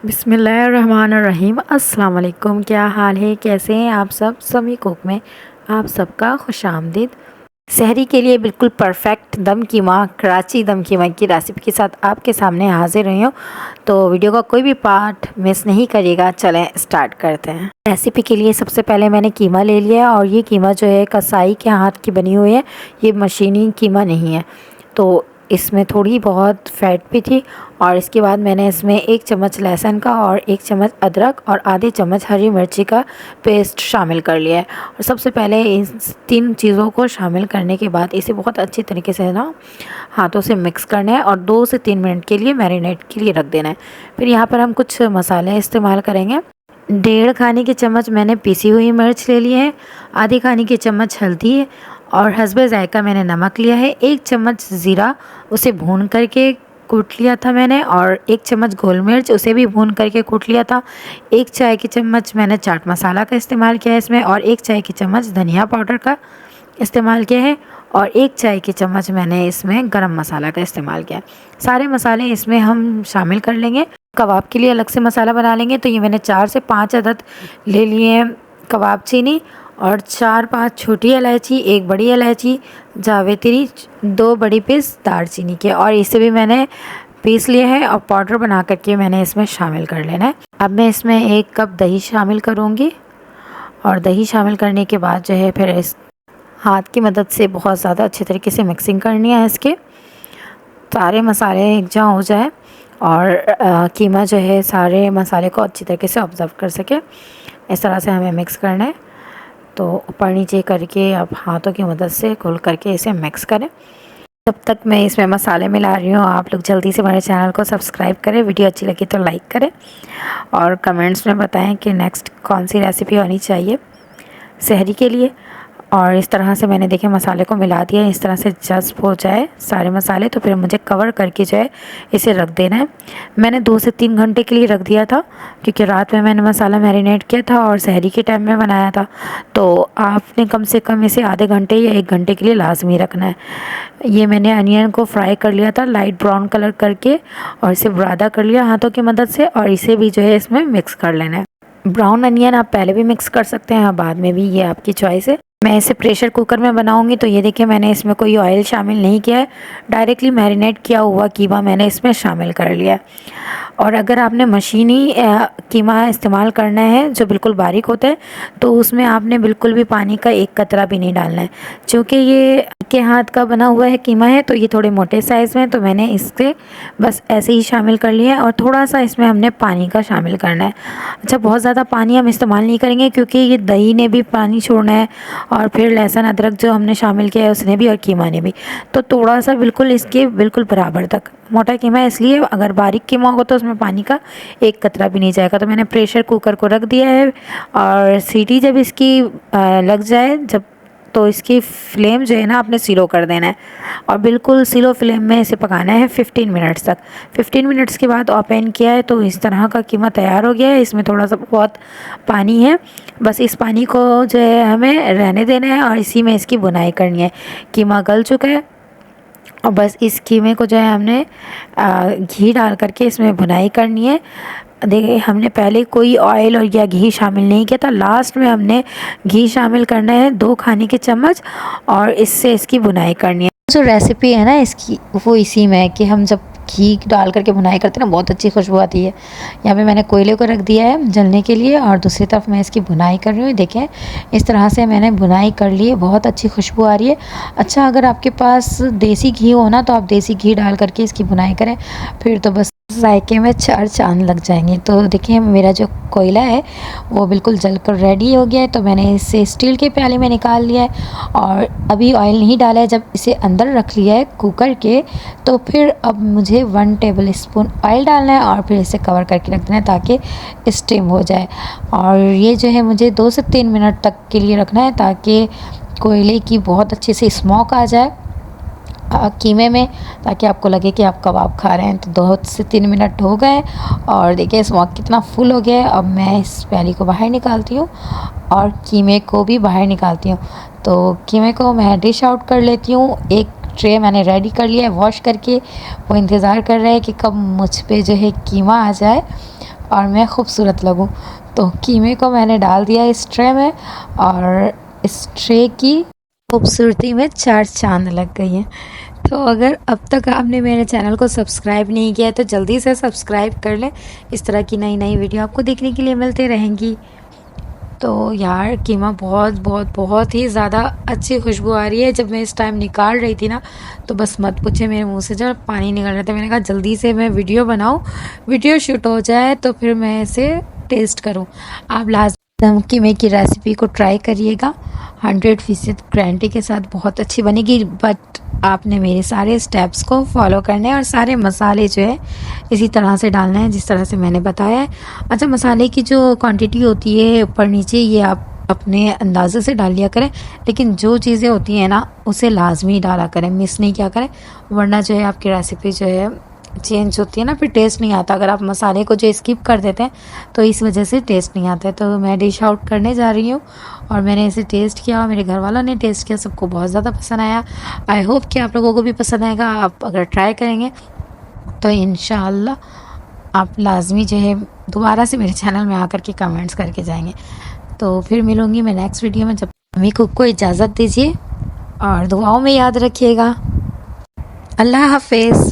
बिस्मिल्लाहिर्रहमानिर्रहीम। अस्सलाम वालेकुम। क्या हाल है, कैसे हैं आप सब? समी कुक में आप सबका खुशामदीद। सहरी के लिए बिल्कुल परफेक्ट दम कीमा, कराची दम कीमा की रेसिपी के साथ आपके सामने हाजिर रही हूँ। तो वीडियो का कोई भी पार्ट मिस नहीं करिएगा। चलें स्टार्ट करते हैं। रेसिपी के लिए सबसे पहले मैंने कीमा ले लिया है और ये कीमा जो है कसाई के हाथ की बनी हुई है, ये मशीनी कीमा नहीं है। तो इसमें थोड़ी बहुत फ़ैट भी थी। और इसके बाद मैंने इसमें 1 चम्मच लहसुन का और 1 चम्मच अदरक और आधे चम्मच हरी मिर्ची का पेस्ट शामिल कर लिया है। और सबसे पहले इन 3 चीज़ों को शामिल करने के बाद इसे बहुत अच्छी तरीके से ना हाथों से मिक्स करना है और 2 से 3 मिनट के लिए मैरिनेट के लिए रख देना है। फिर यहाँ पर हम कुछ मसाले इस्तेमाल करेंगे। 1.5 खाने की चम्मच मैंने पीसी हुई मिर्च ले ली है, आधी खाने की चम्मच हल्दी और हस्बे ज़ायका मैंने नमक लिया है, 1 चम्मच ज़ीरा उसे भून करके कूट लिया था मैंने, और 1 चम्मच गोल मिर्च उसे भी भून करके कूट लिया था। 1 चाय की चम्मच मैंने चाट मसाला का इस्तेमाल किया है इसमें, और 1 चाय की चम्मच धनिया पाउडर का इस्तेमाल किया है, और 1 चाय की चम्मच मैंने इसमें गरम मसाला का इस्तेमाल किया है। सारे मसाले इसमें हम शामिल कर लेंगे। कबाब के लिए अलग से मसाला बना लेंगे। तो ये मैंने 4 से 5 अदद ले लिए हैं कबाब चीनी, और 4-5 छोटी इलायची, 1 बड़ी इलायची, जावित्री, 2 बड़ी पीस दालचीनी के, और इसे भी मैंने पीस लिया है और पाउडर बना करके मैंने इसमें शामिल कर लेना है। अब मैं इसमें 1 कप दही शामिल करूँगी, और दही शामिल करने के बाद जो है फिर इस हाथ की मदद से बहुत ज़्यादा अच्छी तरीके से मिक्सिंग करनी है। इसके सारे मसाले एक जहाँ हो जाए और कीमा जो है सारे मसाले को अच्छी तरीके से ऑब्ज़र्व कर सके, इस तरह से हमें मिक्स करना है। तो ऊपर नीचे करके अब हाथों की मदद से खोल करके इसे मिक्स करें। तब तक मैं इसमें मसाले मिला रही हूँ। आप लोग जल्दी से मेरे चैनल को सब्सक्राइब करें, वीडियो अच्छी लगी तो लाइक करें, और कमेंट्स में बताएं कि नेक्स्ट कौन सी रेसिपी होनी चाहिए सहरी के लिए। और इस तरह से मैंने देखे मसाले को मिला दिया, इस तरह से जस्ट हो जाए सारे मसाले, तो फिर मुझे कवर करके जो है इसे रख देना है। मैंने 2 से 3 घंटे के लिए रख दिया था, क्योंकि रात में मैंने मसाला मैरिनेट किया था और सहरी के टाइम में बनाया था। तो आपने कम से कम इसे आधे घंटे या 1 घंटे के लिए लाजमी रखना है। ये मैंने अनियन को फ्राई कर लिया था लाइट ब्राउन कलर करके, और इसे बुरादा कर लिया हाथों की मदद से, और इसे भी जो है इसमें मिक्स कर लेना है। ब्राउन अनियन आप पहले भी मिक्स कर सकते हैं, बाद में भी, ये आपकी चॉइस है। मैं इसे प्रेशर कुकर में बनाऊंगी, तो ये देखिए मैंने इसमें कोई ऑयल शामिल नहीं किया है, डायरेक्टली मैरिनेट किया हुआ कीमा मैंने इसमें शामिल कर लिया है। और अगर आपने मशीनी कीमा इस्तेमाल करना है जो बिल्कुल बारीक होता है, तो उसमें आपने बिल्कुल भी पानी का 1 कतरा भी नहीं डालना है। चूँकि ये के हाथ का बना हुआ है कीमा है, तो ये थोड़े मोटे साइज़ में, तो मैंने इसके बस ऐसे ही शामिल कर लिया है। और थोड़ा सा इसमें हमने पानी का शामिल करना है। अच्छा, बहुत ज़्यादा पानी हम इस्तेमाल नहीं करेंगे, क्योंकि ये दही ने भी पानी छोड़ना है, और फिर लहसुन अदरक जो हमने शामिल किया है उसने भी, और कीमा ने भी। तो थोड़ा सा बिल्कुल इसके बिल्कुल बराबर तक। मोटा कीमा है इसलिए, अगर बारीक कीमा होगा तो उसमें पानी का 1 कतरा भी नहीं जाएगा। तो मैंने प्रेशर कुकर को रख दिया है, और सीटी जब इसकी लग जाए जब, तो इसकी फ्लेम जो है ना आपने स्लो कर देना है, और बिल्कुल स्लो फ्लेम में इसे पकाना है 15 मिनट्स तक। 15 मिनट्स के बाद ओपन किया है तो इस तरह का कीमा तैयार हो गया है। इसमें थोड़ा सा बहुत पानी है, बस इस पानी को जो है हमें रहने देना है, और इसी में इसकी बुनाई करनी है। कीमा गल चुका है, और बस इस कीमे को जो है हमने घी डाल करके इसमें भुनाई करनी है। देखिए हमने पहले कोई ऑयल और या घी शामिल नहीं किया था, लास्ट में हमने घी शामिल करना है 2 खाने के चम्मच, और इससे इसकी भुनाई करनी है। जो रेसिपी है ना इसकी, वो इसी में है कि हम जब घी डाल करके भुनाई करते हैं ना, बहुत अच्छी खुशबू आती है। यहाँ पे मैंने कोयले को रख दिया है जलने के लिए, और दूसरी तरफ मैं इसकी भुनाई कर रही हूँ। देखें इस तरह से मैंने भुनाई कर ली है, बहुत अच्छी खुशबू आ रही है। अच्छा, अगर आपके पास देसी घी हो ना, तो आप देसी घी डाल करके इसकी भुनाई करें, फिर तो बस जायके में 4 चांद लग जाएंगे। तो देखिए मेरा जो कोयला है वो बिल्कुल जलकर रेडी हो गया है, तो मैंने इसे स्टील के प्याले में निकाल लिया है, और अभी ऑयल नहीं डाला है। जब इसे अंदर रख लिया है कुकर के, तो फिर अब मुझे 1 टेबल स्पून ऑयल डालना है, और फिर इसे कवर करके रख देना है ताकि स्टीम हो जाए। और ये जो है मुझे 2 से 3 मिनट तक के लिए रखना है, ताकि कोयले की बहुत अच्छे से स्मोक आ जाए कीमे में, ताकि आपको लगे कि आप कबाब खा रहे हैं। तो 2 से 3 मिनट हो गए, और देखिए स्मोक कितना फुल हो गया है। अब मैं इस प्याली को बाहर निकालती हूँ, और कीमे को भी बाहर निकालती हूँ। तो कीमे को मैं डिश आउट कर लेती हूँ। एक ट्रे मैंने रेडी कर लिया है वॉश करके, वो इंतज़ार कर रहा है कि कब मुझ पे जो है कीमा आ जाए। और मैं खूबसूरत लगूं। तो कीमे को मैंने डाल दिया इस ट्रे में और इस ट्रे की खूबसूरती में 4 चांद लग गई हैं। तो अगर अब तक आपने मेरे चैनल को सब्सक्राइब नहीं किया है तो जल्दी से सब्सक्राइब कर लें। इस तरह की नई नई वीडियो आपको देखने के लिए मिलते रहेंगी। तो यार कीमा बहुत बहुत बहुत ही ज़्यादा अच्छी खुशबू आ रही है। जब मैं इस टाइम निकाल रही थी ना तो बस मत पूछे, मेरे मुंह से जब पानी निकल रहा था। मैंने कहा जल्दी से मैं वीडियो बनाऊं, वीडियो शूट हो जाए तो फिर मैं इसे टेस्ट करूं। आप लाजम कीमे की रेसिपी को ट्राई करिएगा, 100% गारंटी के साथ बहुत अच्छी बनेगी। बट आपने मेरे सारे स्टेप्स को फॉलो करने हैं और सारे मसाले जो है इसी तरह से डालना है जिस तरह से मैंने बताया है। अच्छा, मसाले की जो क्वांटिटी होती है ऊपर नीचे ये आप अपने अंदाज़े से डाल लिया करें, लेकिन जो चीज़ें होती हैं ना उसे लाजमी डाला करें, मिस नहीं किया करें, वरना जो है आपकी रेसिपी जो है चेंज होती है ना, फिर टेस्ट नहीं आता। अगर आप मसाले को जो स्किप कर देते हैं तो इस वजह से टेस्ट नहीं आता है। तो मैं डिश आउट करने जा रही हूँ और मैंने इसे टेस्ट किया, मेरे घर वालों ने टेस्ट किया, सबको बहुत ज़्यादा पसंद आया। आई होप कि आप लोगों को भी पसंद आएगा। आप अगर ट्राई करेंगे तो इंशाअल्लाह आप लाजमी जो है दोबारा से मेरे चैनल में आकर के कमेंट्स करके जाएंगे। तो फिर मिलूँगी मैं नेक्स्ट वीडियो में। जब मम्मी कुक को इजाज़त दीजिए और दुआओं में याद रखिएगा। अल्लाह हाफिज़।